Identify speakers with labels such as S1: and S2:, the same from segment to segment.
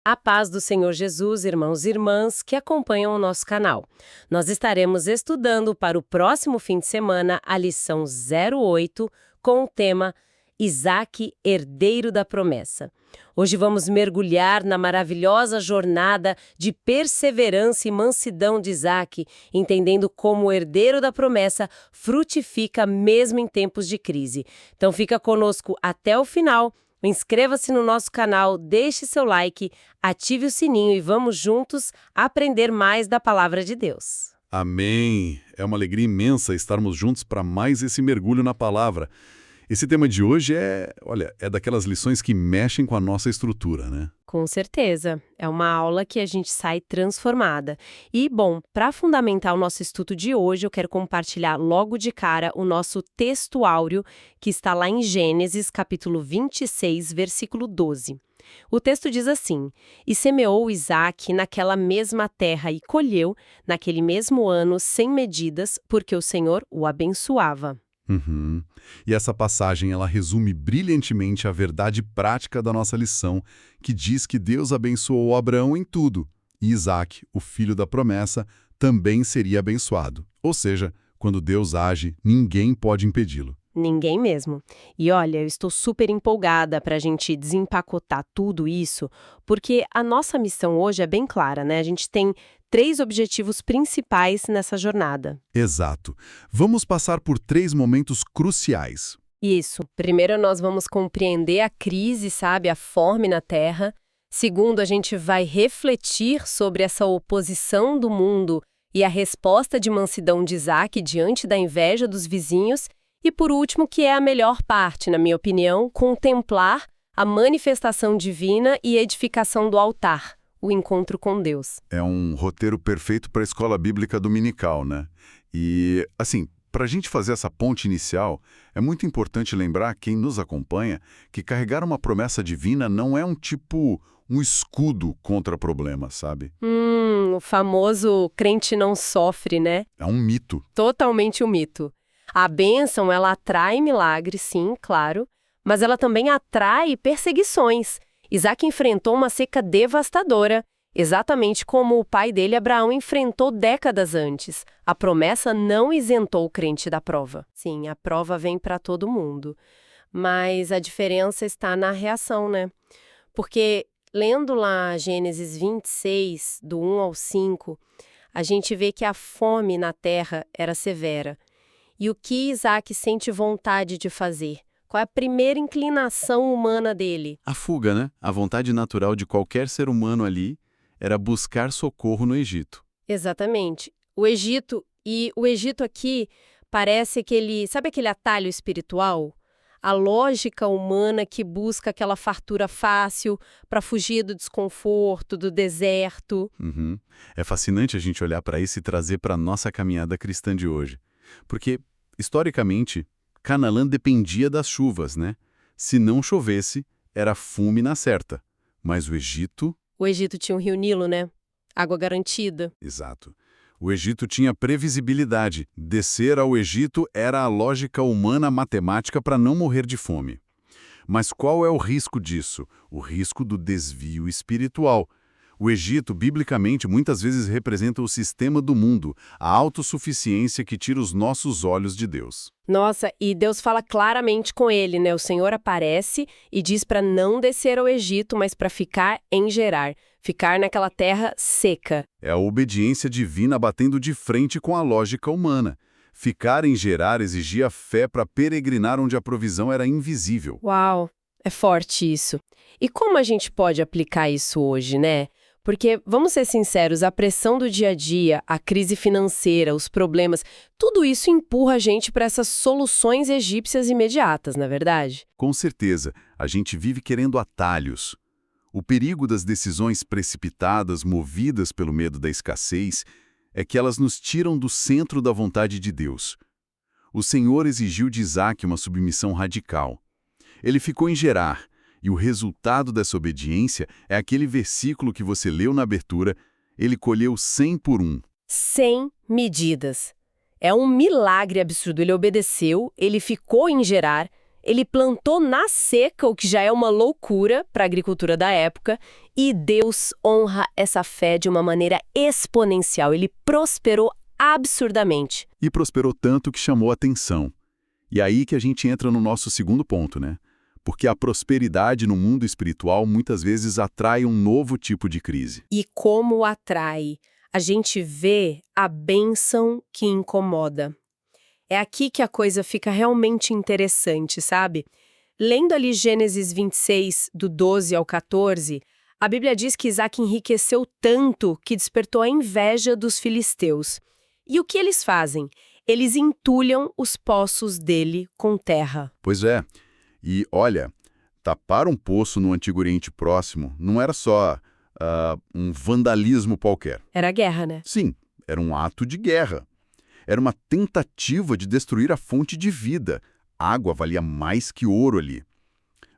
S1: A paz do Senhor Jesus, irmãos e irmãs que acompanham o nosso canal. Nós estaremos estudando para o próximo fim de semana a lição 08 com o tema Isaque, herdeiro da promessa. Hoje vamos mergulhar na maravilhosa jornada de perseverança e mansidão de Isaque, entendendo como o herdeiro da promessa frutifica mesmo em tempos de crise. Então fica conosco até o final. Inscreva-se no nosso canal, deixe seu like, ative o sininho e vamos juntos aprender mais da Palavra de Deus.
S2: Amém! É uma alegria imensa estarmos juntos para mais esse mergulho na Palavra. Esse tema de hoje é daquelas lições que mexem com a nossa estrutura, né?
S1: Com certeza, é uma aula que a gente sai transformada. E, bom, para fundamentar o nosso estudo de hoje, eu quero compartilhar logo de cara o nosso texto áureo, que está lá em Gênesis, capítulo 26, versículo 12. O texto diz assim: E semeou Isaque naquela mesma terra e colheu, naquele mesmo ano, sem medidas, porque o Senhor o abençoava.
S2: Uhum. E essa passagem ela resume brilhantemente a verdade prática da nossa lição, que diz que Deus abençoou Abraão em tudo, e Isaque, o filho da promessa, também seria abençoado. Ou seja, quando Deus age, ninguém pode impedi-lo.
S1: Ninguém mesmo. E olha, eu estou super empolgada para a gente desempacotar tudo isso, porque a nossa missão hoje é bem clara, né? A gente tem 3 objetivos principais nessa jornada.
S2: Exato. Vamos passar por 3 momentos cruciais.
S1: Isso. Primeiro, nós vamos compreender a crise, sabe? A fome na Terra. Segundo, a gente vai refletir sobre essa oposição do mundo e a resposta de mansidão de Isaque diante da inveja dos vizinhos. E por último, que é a melhor parte, na minha opinião, contemplar a manifestação divina e edificação do altar, o encontro com Deus.
S2: É um roteiro perfeito para a escola bíblica dominical, né? E, assim, para a gente fazer essa ponte inicial, é muito importante lembrar quem nos acompanha que carregar uma promessa divina não é um escudo contra problemas, sabe?
S1: O famoso crente não sofre, né?
S2: É um mito.
S1: Totalmente um mito. A bênção, ela atrai milagres, sim, claro, mas ela também atrai perseguições. Isaque enfrentou uma seca devastadora, exatamente como o pai dele, Abraão, enfrentou décadas antes. A promessa não isentou o crente da prova. Sim, a prova vem para todo mundo. Mas a diferença está na reação, né? Porque, lendo lá Gênesis 26, do 1 ao 5, a gente vê que a fome na terra era severa. E o que Isaque sente vontade de fazer? Qual é a primeira inclinação humana dele?
S3: A fuga, né? A vontade natural de qualquer ser humano ali era buscar socorro no Egito.
S1: Exatamente. O Egito aqui parece sabe aquele atalho espiritual? A lógica humana que busca aquela fartura fácil para fugir do desconforto, do deserto.
S3: Uhum. É fascinante a gente olhar para isso e trazer para a nossa caminhada cristã de hoje. Porque, historicamente, Canaã dependia das chuvas, né? Se não chovesse, era fume na certa. Mas o Egito...
S1: O Egito tinha o Rio Nilo, né? Água garantida.
S2: Exato. O Egito tinha previsibilidade. Descer ao Egito era a lógica humana matemática para não morrer de fome. Mas qual é o risco disso? O risco do desvio espiritual. O Egito, biblicamente, muitas vezes representa o sistema do mundo, a autossuficiência que tira os nossos olhos de Deus.
S1: Nossa, e Deus fala claramente com ele, né? O Senhor aparece e diz para não descer ao Egito, mas para ficar em Gerar, ficar naquela terra seca.
S2: É a obediência divina batendo de frente com a lógica humana. Ficar em Gerar exigia fé para peregrinar onde a provisão era invisível.
S1: Uau, é forte isso. E como a gente pode aplicar isso hoje, né? Porque, vamos ser sinceros, a pressão do dia a dia, a crise financeira, os problemas, tudo isso empurra a gente para essas soluções egípcias imediatas, não é verdade?
S2: Com certeza, a gente vive querendo atalhos. O perigo das decisões precipitadas, movidas pelo medo da escassez, é que elas nos tiram do centro da vontade de Deus. O Senhor exigiu de Isaque uma submissão radical. Ele ficou em Gerar. E o resultado dessa obediência é aquele versículo que você leu na abertura, ele colheu 100 por 1.
S1: 100 medidas. É um milagre absurdo. Ele obedeceu, ele ficou em Gerar, Ele plantou na seca, o que já é uma loucura para a agricultura da época, e Deus honra essa fé de uma maneira exponencial. Ele prosperou absurdamente.
S2: E prosperou tanto que chamou atenção. E aí que a gente entra no nosso segundo ponto, né? Porque a prosperidade no mundo espiritual muitas vezes atrai um novo tipo de crise.
S1: E como atrai? A gente vê a bênção que incomoda. É aqui que a coisa fica realmente interessante, sabe? Lendo ali Gênesis 26, do 12 ao 14, a Bíblia diz que Isaac enriqueceu tanto que despertou a inveja dos filisteus. E o que eles fazem? Eles entulham os poços dele com terra.
S2: Pois é. E olha, tapar um poço no Antigo Oriente Próximo não era só um vandalismo qualquer.
S1: Era guerra, né?
S2: Sim, era um ato de guerra. Era uma tentativa de destruir a fonte de vida. A água valia mais que ouro ali.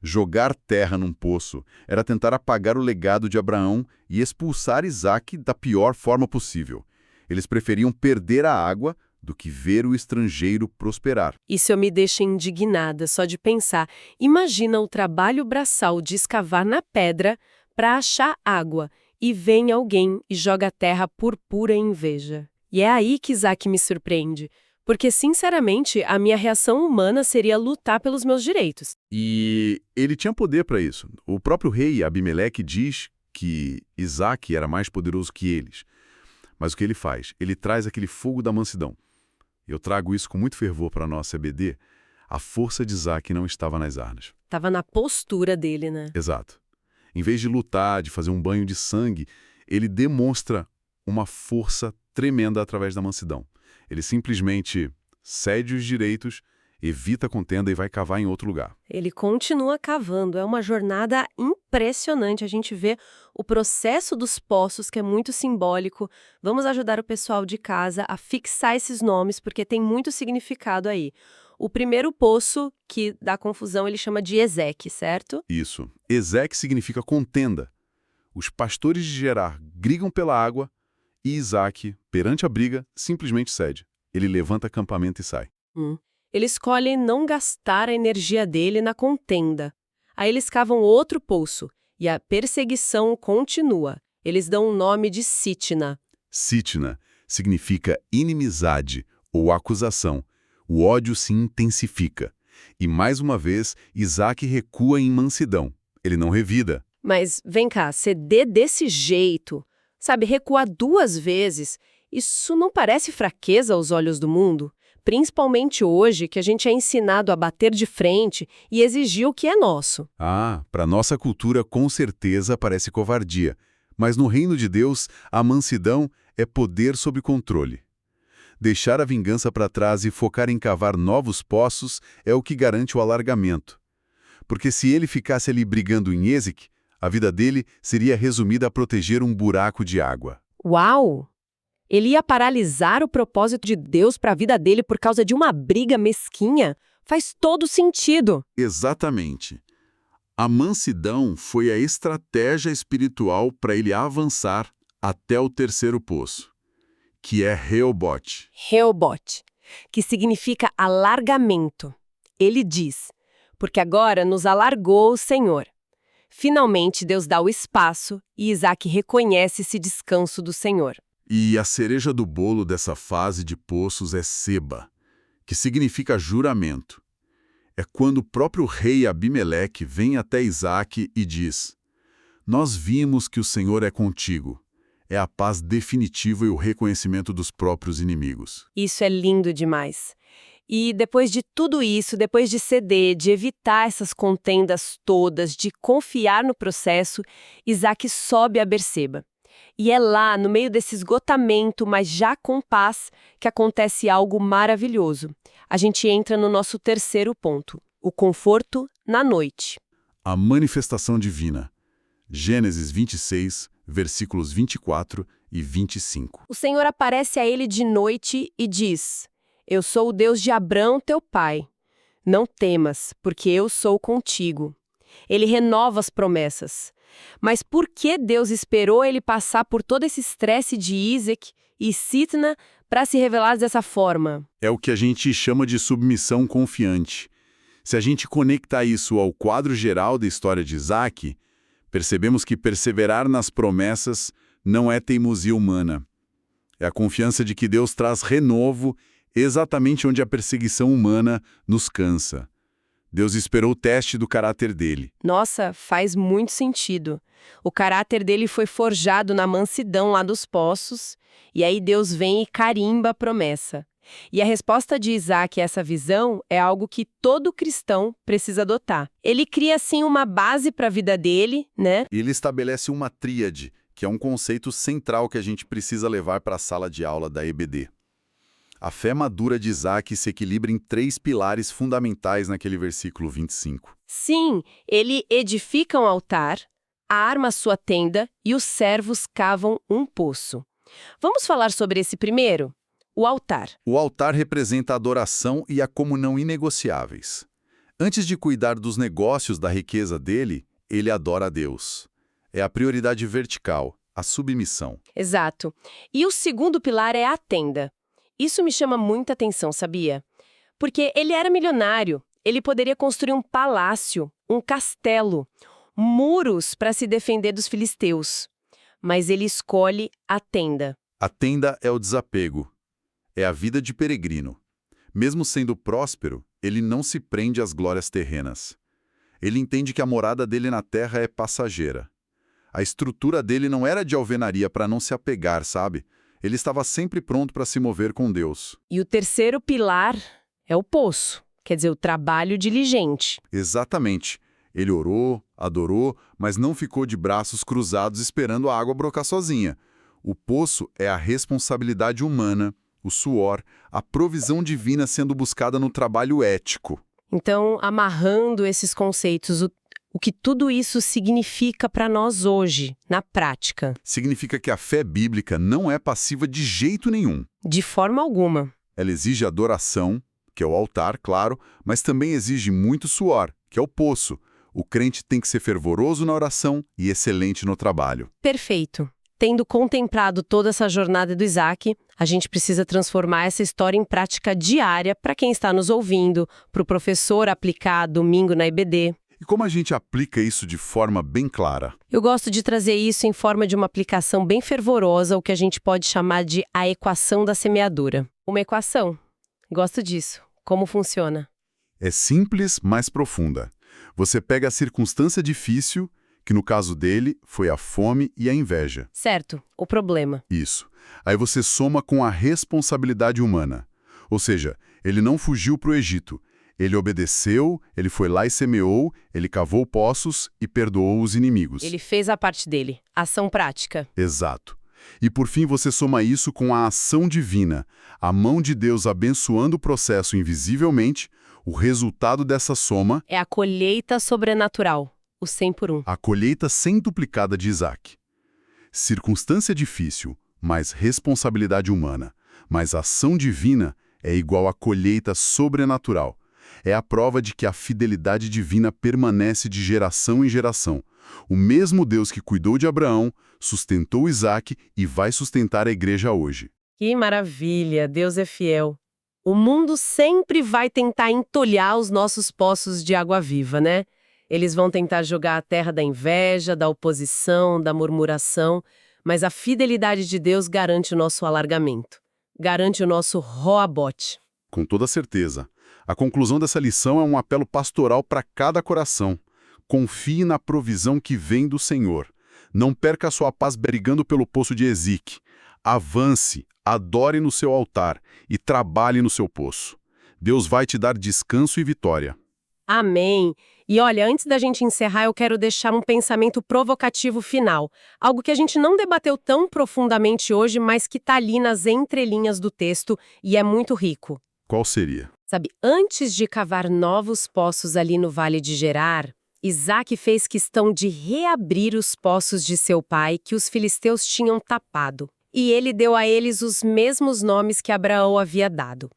S2: Jogar terra num poço era tentar apagar o legado de Abraão e expulsar Isaac da pior forma possível. Eles preferiam perder a água do que ver o estrangeiro prosperar.
S1: Isso me deixa indignada só de pensar. Imagina o trabalho braçal de escavar na pedra para achar água e vem alguém e joga a terra por pura inveja. E é aí que Isaac me surpreende, porque, sinceramente, a minha reação humana seria lutar pelos meus direitos.
S2: E ele tinha poder para isso. O próprio rei Abimeleque diz que Isaac era mais poderoso que eles. Mas o que ele faz? Ele traz aquele fogo da mansidão. Eu trago isso com muito fervor para a nossa EBD. A força de Isaac não estava nas armas.
S1: Estava na postura dele, né?
S2: Exato. Em vez de lutar, de fazer um banho de sangue, ele demonstra uma força tremenda através da mansidão. Ele simplesmente cede os direitos, evita a contenda e vai cavar em outro lugar.
S1: Ele continua cavando. É uma jornada impressionante. A gente vê o processo dos poços, que é muito simbólico. Vamos ajudar o pessoal de casa a fixar esses nomes, porque tem muito significado aí. O primeiro poço, que dá confusão, ele chama de Ezeque, certo?
S2: Isso. Ezeque significa contenda. Os pastores de Gerar brigam pela água e Isaac, perante a briga, simplesmente cede. Ele levanta acampamento e sai.
S1: Ele escolhe não gastar a energia dele na contenda. Aí eles cavam outro poço e a perseguição continua. Eles dão o nome de Sitna.
S2: Sitna significa inimizade ou acusação. O ódio se intensifica. E, mais uma vez, Isaac recua em mansidão. Ele não revida.
S1: Mas, vem cá, ceder desse jeito, sabe, recuar 2 vezes, isso não parece fraqueza aos olhos do mundo? Principalmente hoje, que a gente é ensinado a bater de frente e exigir o que é nosso.
S2: Para nossa cultura, com certeza, parece covardia. Mas no reino de Deus, a mansidão é poder sob controle. Deixar a vingança para trás e focar em cavar novos poços é o que garante o alargamento. Porque se ele ficasse ali brigando em Ezeque, a vida dele seria resumida a proteger um buraco de água.
S1: Uau! Ele ia paralisar o propósito de Deus para a vida dele por causa de uma briga mesquinha? Faz todo sentido.
S2: Exatamente. A mansidão foi a estratégia espiritual para ele avançar até o terceiro poço, que é Reobote.
S1: Reobote, que significa alargamento. Ele diz, porque agora nos alargou o Senhor. Finalmente Deus dá o espaço e Isaac reconhece esse descanso do Senhor.
S2: E a cereja do bolo dessa fase de poços é Seba, que significa juramento. É quando o próprio rei Abimeleque vem até Isaac e diz: "Nós vimos que o Senhor é contigo." É a paz definitiva e o reconhecimento dos próprios inimigos.
S1: Isso é lindo demais. E depois de tudo isso, depois de ceder, de evitar essas contendas todas, de confiar no processo, Isaac sobe a Berseba. E é lá, no meio desse esgotamento, mas já com paz, que acontece algo maravilhoso. A gente entra no nosso terceiro ponto, o conforto na noite.
S2: A manifestação divina. Gênesis 26, versículos 24 e 25.
S1: O Senhor aparece a ele de noite e diz: "Eu sou o Deus de Abrão, teu pai. Não temas, porque eu sou contigo." Ele renova as promessas. Mas por que Deus esperou ele passar por todo esse estresse de Isaac e Sitna para se revelar dessa forma?
S2: É o que a gente chama de submissão confiante. Se a gente conectar isso ao quadro geral da história de Isaac, percebemos que perseverar nas promessas não é teimosia humana. É a confiança de que Deus traz renovo exatamente onde a perseguição humana nos cansa. Deus esperou o teste do caráter dele.
S1: Nossa, faz muito sentido. O caráter dele foi forjado na mansidão lá dos poços, e aí Deus vem e carimba a promessa. E a resposta de Isaac a essa visão é algo que todo cristão precisa adotar. Ele cria, assim, uma base para a vida dele, né?
S2: Ele estabelece uma tríade, que é um conceito central que a gente precisa levar para a sala de aula da EBD. A fé madura de Isaac se equilibra em 3 pilares fundamentais naquele versículo 25.
S1: Sim, ele edifica um altar, arma sua tenda e os servos cavam um poço. Vamos falar sobre esse primeiro? O altar.
S2: O altar representa a adoração e a comunhão inegociáveis. Antes de cuidar dos negócios da riqueza dele, ele adora a Deus. É a prioridade vertical, a submissão.
S1: Exato. E o segundo pilar é a tenda. Isso me chama muita atenção, sabia? Porque ele era milionário, ele poderia construir um palácio, um castelo, muros para se defender dos filisteus. Mas ele escolhe a tenda.
S2: A tenda é o desapego. É a vida de peregrino. Mesmo sendo próspero, ele não se prende às glórias terrenas. Ele entende que a morada dele na terra é passageira. A estrutura dele não era de alvenaria para não se apegar, sabe? Ele estava sempre pronto para se mover com Deus.
S1: E o terceiro pilar é o poço, quer dizer, o trabalho diligente.
S2: Exatamente. Ele orou, adorou, mas não ficou de braços cruzados esperando a água brotar sozinha. O poço é a responsabilidade humana, o suor, a provisão divina sendo buscada no trabalho ético.
S1: Então, amarrando esses conceitos, o que tudo isso significa para nós hoje, na prática?
S2: Significa que a fé bíblica não é passiva de jeito nenhum.
S1: De forma alguma.
S2: Ela exige adoração, que é o altar, claro, mas também exige muito suor, que é o poço. O crente tem que ser fervoroso na oração e excelente no trabalho.
S1: Perfeito. Tendo contemplado toda essa jornada do Isaac, a gente precisa transformar essa história em prática diária para quem está nos ouvindo, para o professor aplicar domingo na EBD.
S2: E como a gente aplica isso de forma bem clara?
S1: Eu gosto de trazer isso em forma de uma aplicação bem fervorosa, o que a gente pode chamar de a equação da semeadura. Uma equação. Gosto disso. Como funciona?
S2: É simples, mas profunda. Você pega a circunstância difícil, que no caso dele foi a fome e a inveja.
S1: Certo, o problema.
S2: Isso. Aí você soma com a responsabilidade humana. Ou seja, ele não fugiu para o Egito. Ele obedeceu, ele foi lá e semeou, ele cavou poços e perdoou os inimigos.
S1: Ele fez a parte dele. Ação prática.
S2: Exato. E por fim você soma isso com a ação divina, a mão de Deus abençoando o processo invisivelmente. O resultado dessa soma
S1: é a colheita sobrenatural, o 100 por 1.
S2: A colheita centuplicada de Isaac. Circunstância difícil, mais responsabilidade humana, mais ação divina é igual a colheita sobrenatural. É a prova de que a fidelidade divina permanece de geração em geração. O mesmo Deus que cuidou de Abraão, sustentou Isaac e vai sustentar a igreja hoje.
S1: Que maravilha! Deus é fiel. O mundo sempre vai tentar entulhar os nossos poços de água viva, né? Eles vão tentar jogar a terra da inveja, da oposição, da murmuração, mas a fidelidade de Deus garante o nosso alargamento, garante o nosso roabote.
S2: Com toda certeza. A conclusão dessa lição é um apelo pastoral para cada coração. Confie na provisão que vem do Senhor. Não perca a sua paz brigando pelo poço de Ezique. Avance, adore no seu altar e trabalhe no seu poço. Deus vai te dar descanso e vitória.
S1: Amém! E olha, antes da gente encerrar, eu quero deixar um pensamento provocativo final. Algo que a gente não debateu tão profundamente hoje, mas que está ali nas entrelinhas do texto e é muito rico.
S2: Qual seria?
S1: Sabe, antes de cavar novos poços ali no Vale de Gerar, Isaac fez questão de reabrir os poços de seu pai que os filisteus tinham tapado. E ele deu a eles os mesmos nomes que Abraão havia dado.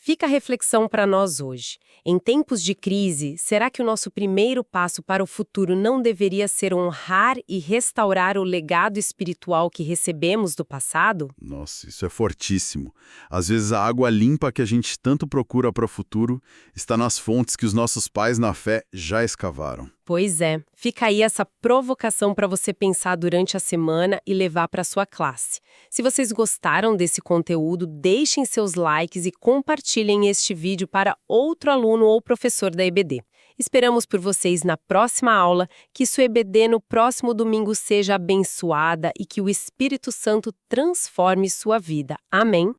S1: Fica a reflexão para nós hoje. Em tempos de crise, será que o nosso primeiro passo para o futuro não deveria ser honrar e restaurar o legado espiritual que recebemos do passado?
S2: Nossa, isso é fortíssimo. Às vezes a água limpa que a gente tanto procura para o futuro está nas fontes que os nossos pais na fé já escavaram.
S1: Pois é, fica aí essa provocação para você pensar durante a semana e levar para sua classe. Se vocês gostaram desse conteúdo, deixem seus likes e compartilhem este vídeo para outro aluno ou professor da EBD. Esperamos por vocês na próxima aula, que sua EBD no próximo domingo seja abençoada e que o Espírito Santo transforme sua vida. Amém?